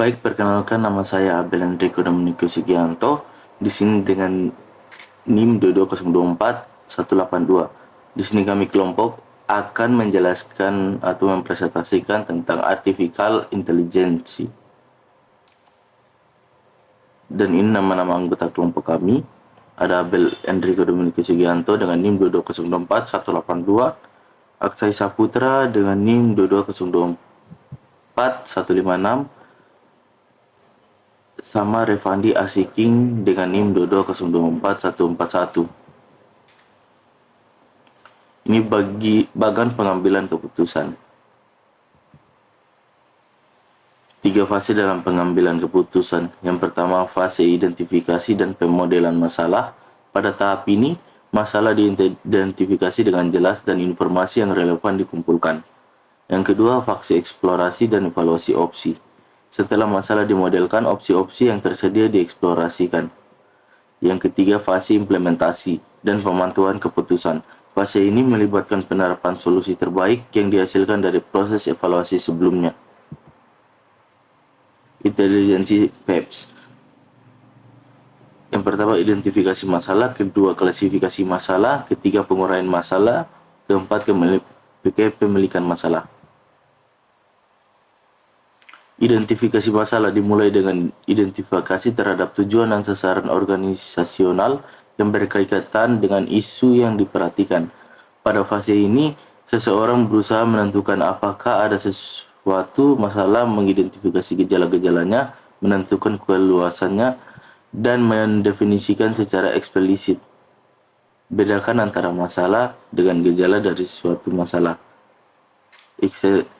Baik, perkenalkan nama saya Abel Enrico Dominico Sugianto. Di sini dengan NIM 22024-182. Di sini kami kelompok akan menjelaskan atau mempresentasikan tentang artificial intelligence. Dan ini nama-nama anggota kelompok kami. Ada Abel Enrico Dominico Sugianto dengan NIM 22024-182, Aksai Saputra dengan NIM 22024-156, sama Revandi Asiking dengan NIM 22024-141. Ini bagian pengambilan keputusan. 3 fase dalam pengambilan keputusan. Yang pertama, fase identifikasi dan pemodelan masalah. Pada tahap ini, masalah diidentifikasi dengan jelas dan informasi yang relevan dikumpulkan. Yang kedua, fase eksplorasi dan evaluasi opsi. Setelah masalah dimodelkan, opsi-opsi yang tersedia dieksplorasikan. Yang ketiga, fase implementasi dan pemantauan keputusan. Fase ini melibatkan penerapan solusi terbaik yang dihasilkan dari proses evaluasi sebelumnya. Intelijensi PEPS. Yang pertama, identifikasi masalah. Kedua, klasifikasi masalah. Ketiga, penguraian masalah. Keempat, pemilikan masalah. Identifikasi masalah dimulai dengan identifikasi terhadap tujuan dan sasaran organisasional yang berkaitan dengan isu yang diperhatikan. Pada fase ini, seseorang berusaha menentukan apakah ada suatu masalah, mengidentifikasi gejala-gejalanya, menentukan keluasannya, dan mendefinisikan secara eksplisit. Bedakan antara masalah dengan gejala dari suatu masalah.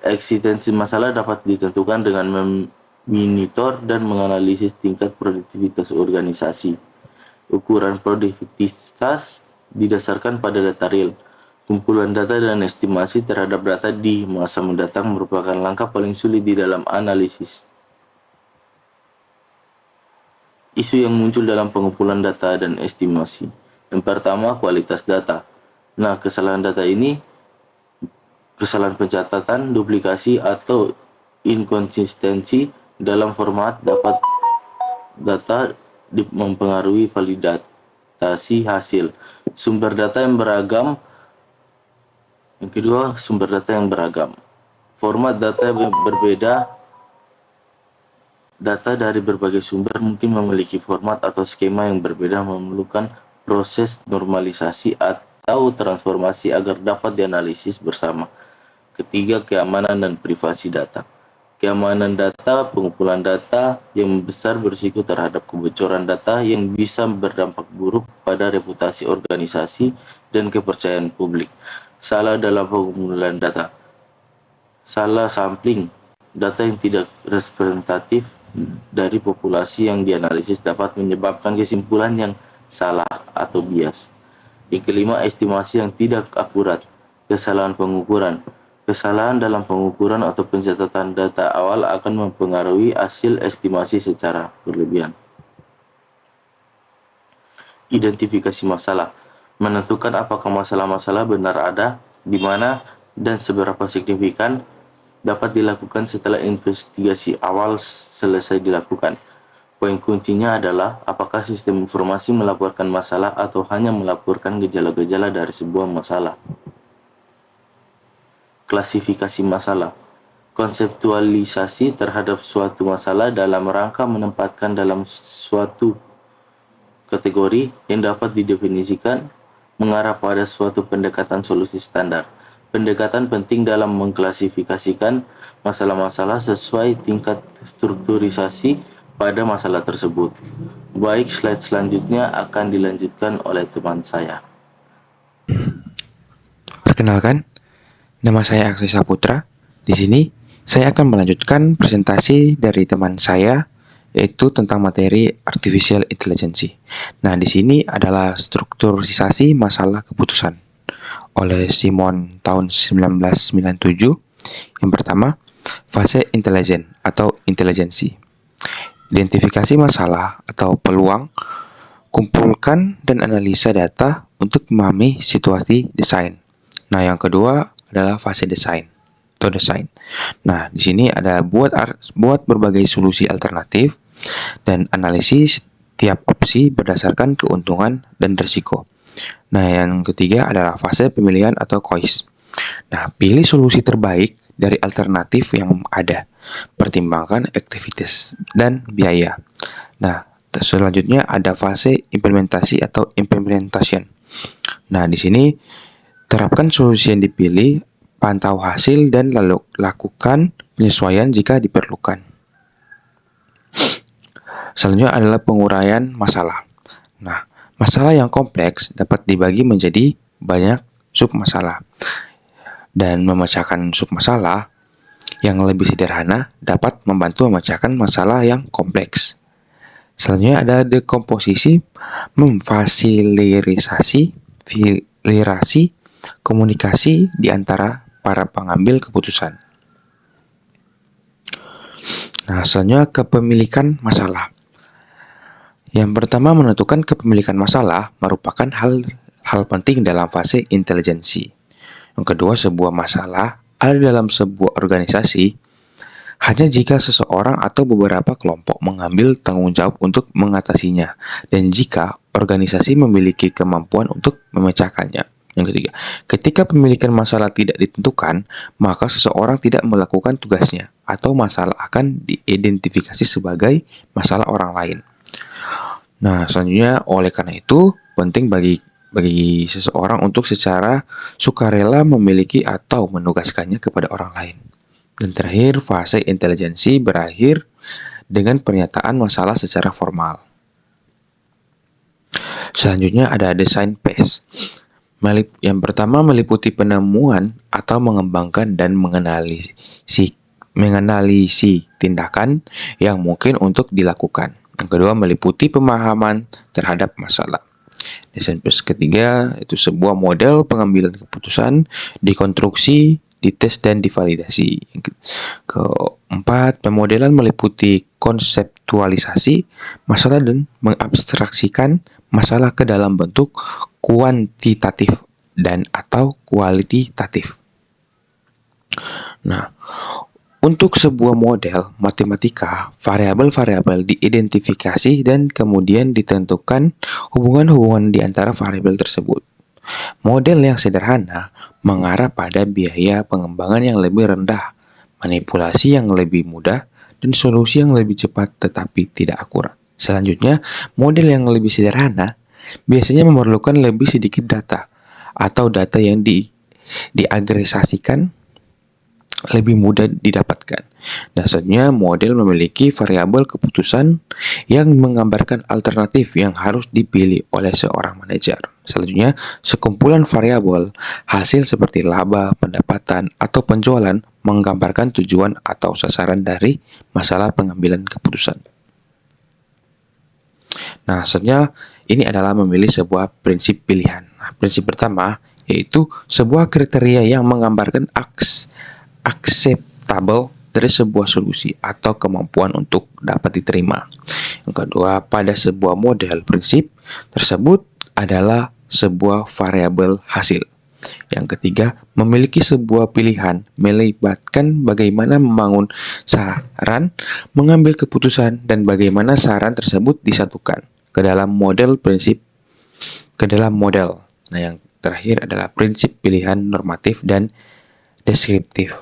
Eksistensi masalah dapat ditentukan dengan memonitor dan menganalisis tingkat produktivitas organisasi. Ukuran produktivitas didasarkan pada data real. Kumpulan data dan estimasi terhadap data di masa mendatang merupakan langkah paling sulit di dalam analisis. Isu yang muncul dalam pengumpulan data dan estimasi. Yang pertama, kualitas data. Nah, kesalahan data ini, kesalahan pencatatan, duplikasi, atau inkonsistensi dalam format data mempengaruhi validasi hasil. Sumber data yang beragam. Yang kedua, sumber data yang beragam. Format data yang berbeda. Data dari berbagai sumber mungkin memiliki format atau skema yang berbeda, memerlukan proses normalisasi atau transformasi agar dapat dianalisis bersama. Ketiga, keamanan dan privasi data. Keamanan data, pengumpulan data yang besar berisiko terhadap kebocoran data yang bisa berdampak buruk pada reputasi organisasi dan kepercayaan publik. Salah dalam pengumpulan data. Salah sampling. Data yang tidak representatif dari populasi yang dianalisis dapat menyebabkan kesimpulan yang salah atau bias. Yang kelima, estimasi yang tidak akurat. Kesalahan pengukuran. Kesalahan dalam pengukuran atau pencatatan data awal akan mempengaruhi hasil estimasi secara berlebihan. Identifikasi masalah. Menentukan apakah masalah-masalah benar ada, di mana, dan seberapa signifikan dapat dilakukan setelah investigasi awal selesai dilakukan. Poin kuncinya adalah apakah sistem informasi melaporkan masalah atau hanya melaporkan gejala-gejala dari sebuah masalah. Klasifikasi masalah. Konseptualisasi terhadap suatu masalah dalam rangka menempatkan dalam suatu kategori yang dapat didefinisikan mengarah pada suatu pendekatan solusi standar. Pendekatan penting dalam mengklasifikasikan masalah-masalah sesuai tingkat strukturisasi pada masalah tersebut. Baik, slide selanjutnya akan dilanjutkan oleh teman saya. Perkenalkan, nama saya Aksai Saputra. Di sini saya akan melanjutkan presentasi dari teman saya, yaitu tentang materi artificial intelligence. Nah, di sini adalah strukturisasi masalah keputusan oleh Simon tahun 1997. Yang pertama, fase intelijen atau intelijensi. Identifikasi masalah atau peluang, kumpulkan dan analisa data untuk memahami situasi desain. Nah, yang kedua adalah fase desain. atau desain. Nah, di sini ada buat berbagai solusi alternatif dan analisis tiap opsi berdasarkan keuntungan dan risiko. Nah, yang ketiga adalah fase pemilihan atau choice. Nah, pilih solusi terbaik dari alternatif yang ada. Pertimbangkan aktivitas dan biaya. Nah, selanjutnya ada fase implementasi atau implementation. Nah, di sini terapkan solusi yang dipilih, pantau hasil, dan lalu lakukan penyesuaian jika diperlukan. Selanjutnya adalah penguraian masalah. Nah, masalah yang kompleks dapat dibagi menjadi banyak submasalah. Dan memecahkan submasalah yang lebih sederhana dapat membantu memecahkan masalah yang kompleks. Selanjutnya ada dekomposisi, filtrasi, komunikasi di antara para pengambil keputusan. Nah, selanjutnya kepemilikan masalah. Yang pertama, menentukan kepemilikan masalah merupakan hal penting dalam fase intelijensi. Yang kedua, sebuah masalah ada dalam sebuah organisasi hanya jika seseorang atau beberapa kelompok mengambil tanggung jawab untuk mengatasinya, dan jika organisasi memiliki kemampuan untuk memecahkannya. Yang ketiga, ketika pemilikan masalah tidak ditentukan, maka seseorang tidak melakukan tugasnya, atau masalah akan diidentifikasi sebagai masalah orang lain. Nah, selanjutnya, oleh karena itu, penting bagi seseorang untuk secara sukarela memiliki atau menugaskannya kepada orang lain. Dan terakhir, fase intelijensi berakhir dengan pernyataan masalah secara formal. Selanjutnya ada desain phase. Yang pertama meliputi penemuan atau mengembangkan dan menganalisis tindakan yang mungkin untuk dilakukan. Yang kedua meliputi pemahaman terhadap masalah. Desain phase ketiga itu sebuah model pengambilan keputusan, dikonstruksi, dites dan divalidasi. Keempat, pemodelan meliputi konseptualisasi masalah dan mengabstraksikan masalah ke dalam bentuk kuantitatif dan atau kualitatif. Nah, untuk sebuah model matematika, variabel-variabel diidentifikasi dan kemudian ditentukan hubungan-hubungan di antara variabel tersebut. Model yang sederhana mengarah pada biaya pengembangan yang lebih rendah, manipulasi yang lebih mudah, dan solusi yang lebih cepat tetapi tidak akurat. Selanjutnya, model yang lebih sederhana biasanya memerlukan lebih sedikit data atau data yang diagregasikan lebih mudah didapatkan. Dasarnya, model memiliki variabel keputusan yang menggambarkan alternatif yang harus dipilih oleh seorang manajer. Selanjutnya, sekumpulan variabel hasil seperti laba, pendapatan, atau penjualan menggambarkan tujuan atau sasaran dari masalah pengambilan keputusan. Nah, selanjutnya ini adalah memilih sebuah prinsip pilihan. Nah, prinsip pertama yaitu sebuah kriteria yang menggambarkan acceptable dari sebuah solusi atau kemampuan untuk dapat diterima. Yang kedua, pada sebuah model prinsip tersebut adalah sebuah variabel hasil. Yang ketiga, memiliki sebuah pilihan melibatkan bagaimana membangun saran, mengambil keputusan, dan bagaimana saran tersebut disatukan ke dalam model prinsip, ke dalam model. Nah, yang terakhir adalah prinsip pilihan normatif dan deskriptif.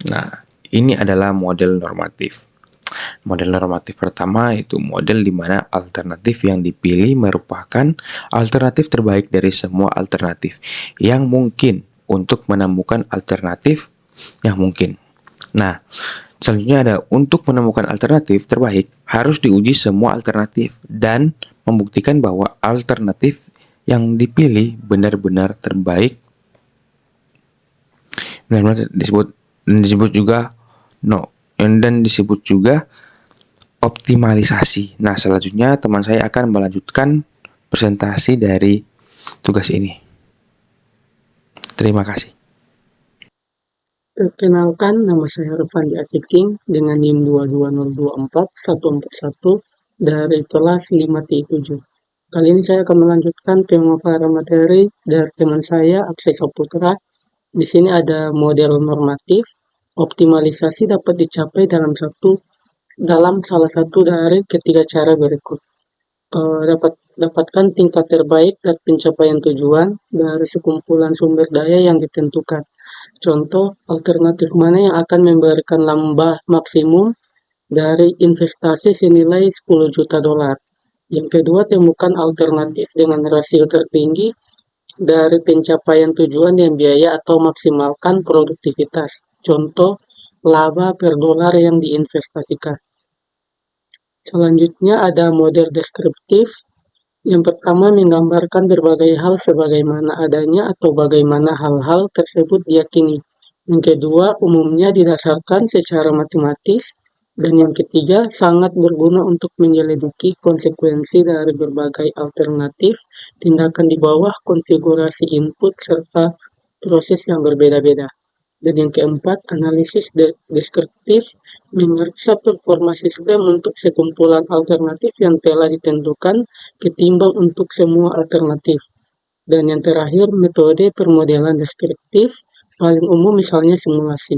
Nah, ini adalah model normatif. Model normatif pertama yaitu model di mana alternatif yang dipilih merupakan alternatif terbaik dari semua alternatif yang mungkin untuk menemukan alternatif yang mungkin. Nah, selanjutnya ada untuk menemukan alternatif terbaik harus diuji semua alternatif dan membuktikan bahwa alternatif yang dipilih benar-benar terbaik. Benar-benar disebut juga optimalisasi. Nah, selanjutnya teman saya akan melanjutkan presentasi dari tugas ini. Terima kasih. Perkenalkan, nama saya Revandi Asiking dengan NIM 22024 dari kelas 5T7. Kali ini saya akan melanjutkan pemaparan materi dari teman saya, Aksai Saputra, Di sini ada model normatif. Optimalisasi dapat dicapai dalam salah satu dari ketiga cara berikut. Dapatkan tingkat terbaik dan pencapaian tujuan dari sekumpulan sumber daya yang ditentukan. Contoh, alternatif mana yang akan memberikan lambah maksimum dari investasi senilai 10 juta dolar. Yang kedua, temukan alternatif dengan rasio tertinggi dari pencapaian tujuan dan biaya atau maksimalkan produktivitas. Contoh, laba per dolar yang diinvestasikan. Selanjutnya ada model deskriptif. Yang pertama menggambarkan berbagai hal sebagaimana adanya atau bagaimana hal-hal tersebut diyakini. Yang kedua umumnya didasarkan secara matematis. Dan yang ketiga sangat berguna untuk menyelidiki konsekuensi dari berbagai alternatif, tindakan di bawah konfigurasi input serta proses yang berbeda-beda. Dan yang keempat, analisis deskriptif memeriksa performa sistem untuk sekumpulan alternatif yang telah ditentukan ketimbang untuk semua alternatif. Dan yang terakhir, metode permodelan deskriptif paling umum misalnya simulasi.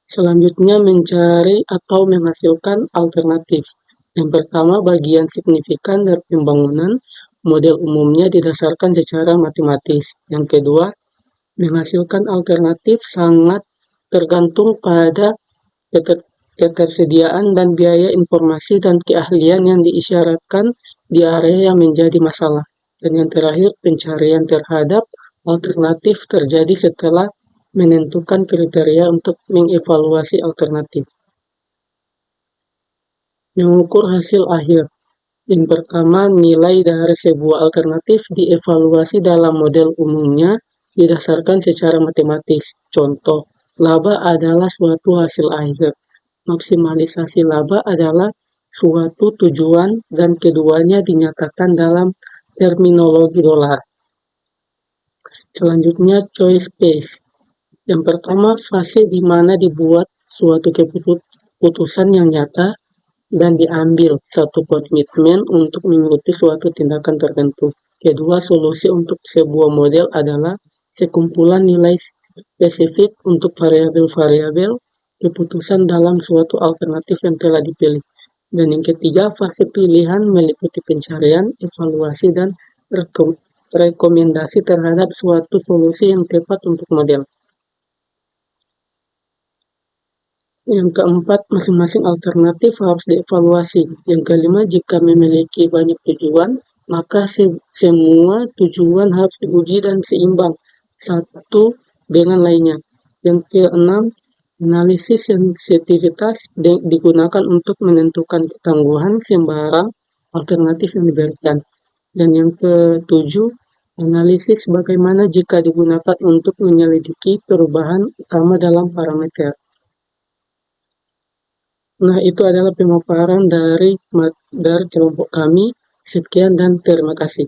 Selanjutnya mencari atau menghasilkan alternatif. Yang pertama, bagian signifikan dari pembangunan. Model umumnya didasarkan secara matematis. Yang kedua, menghasilkan alternatif sangat tergantung pada ketersediaan dan biaya informasi dan keahlian yang diisyaratkan di area yang menjadi masalah. Dan yang terakhir, pencarian terhadap alternatif terjadi setelah menentukan kriteria untuk mengevaluasi alternatif. Mengukur hasil akhir. Yang pertama, nilai dari sebuah alternatif dievaluasi dalam model umumnya didasarkan secara matematis. Contoh, laba adalah suatu hasil akhir. Maksimalisasi laba adalah suatu tujuan dan keduanya dinyatakan dalam terminologi dolar. Selanjutnya, choice phase. Yang pertama, fase di mana dibuat suatu keputusan yang nyata dan diambil satu komitmen untuk mengikuti suatu tindakan tertentu. Kedua, solusi untuk sebuah model adalah sekumpulan nilai spesifik untuk variabel-variabel keputusan dalam suatu alternatif yang telah dipilih. Dan yang ketiga, fase pilihan meliputi pencarian, evaluasi, dan rekomendasi terhadap suatu solusi yang tepat untuk model. Yang keempat, masing-masing alternatif harus dievaluasi. Yang kelima, jika memiliki banyak tujuan, maka semua tujuan harus diuji dan seimbang satu dengan lainnya. Yang keenam, analisis sensitivitas digunakan untuk menentukan ketangguhan sembarang alternatif yang diberikan. Dan yang ketujuh, analisis bagaimana jika digunakan untuk menyelidiki perubahan utama dalam parameter. Nah, itu adalah pemaparan dari kelompok kami. Sekian dan terima kasih.